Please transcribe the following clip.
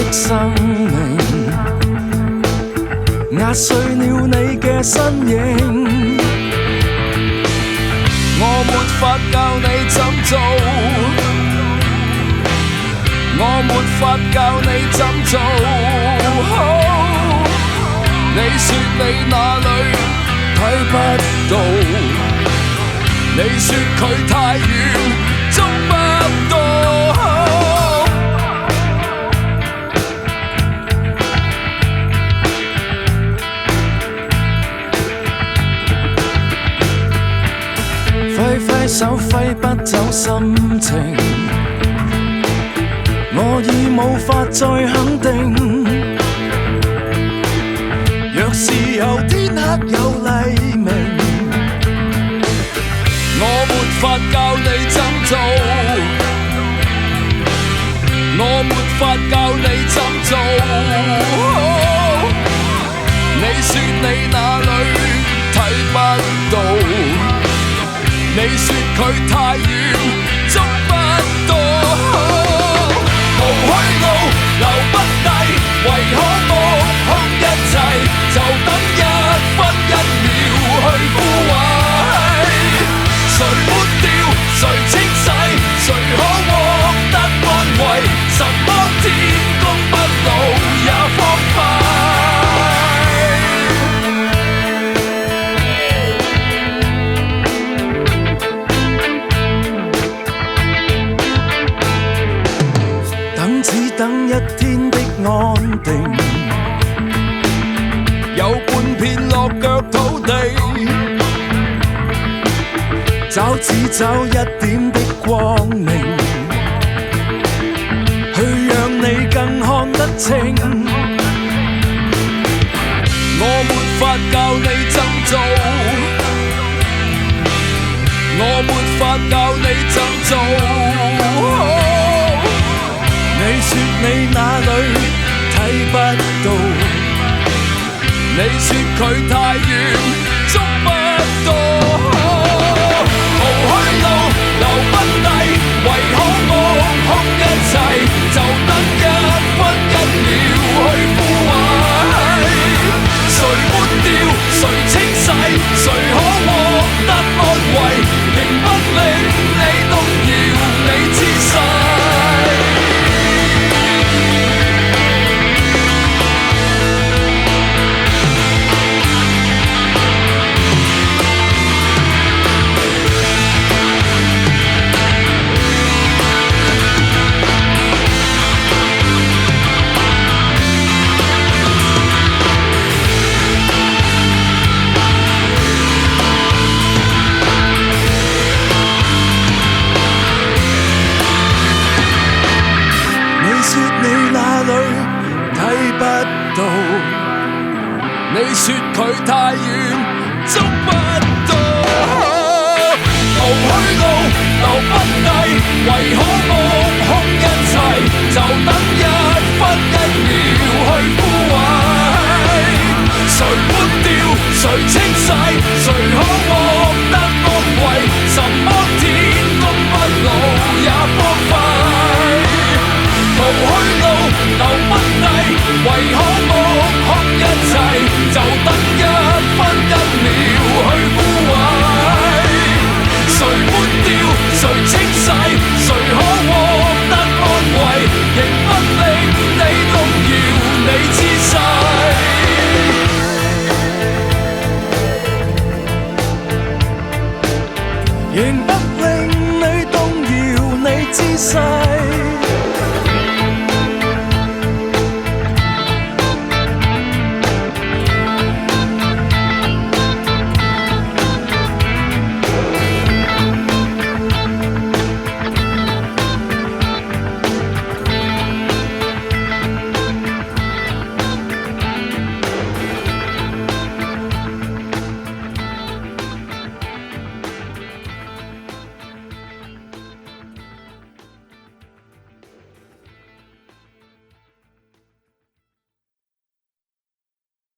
的生命，壓碎了你嘅身影。我沒法教你怎做，我沒法教你怎做。你說你哪裏睇不到，你說佢太遠捉不到。揮揮手揮不走心情，我已無法再肯定。若是有天黑有黎明，我沒法教你怎做，我沒法教你怎做。你說你哪裏睇不到，你說佢太遠捉不到。無虛路留不低，為可目空一切，就等一分一秒去枯萎。誰抹掉誰清洗，誰可獲得安慰？什麼天公不老也荒廢。只等一天的安定，有半片落腳土地，只找一點的光明，去讓你更看得清。我沒法教你怎做，我沒法教你怎做。你說你哪裏睇不到，你說佢太遠捉不到。無虛路留不低，為可目空一切，就等一分一秒去枯萎。誰抹掉誰清洗，誰可獲得安慰？仍不令你動搖你姿勢。你說佢太遠捉不到，無虛路留不低，為可目空一切，就等一分一秒去枯萎。誰抹掉誰清洗，誰可獲得安慰？什麼天公不老也荒廢。無虛路留不低，為可目空一切，就等一分一秒去枯萎。誰抹掉誰清洗，誰可獲得安慰？仍不令你動搖你姿勢。仍不令你動搖你姿勢。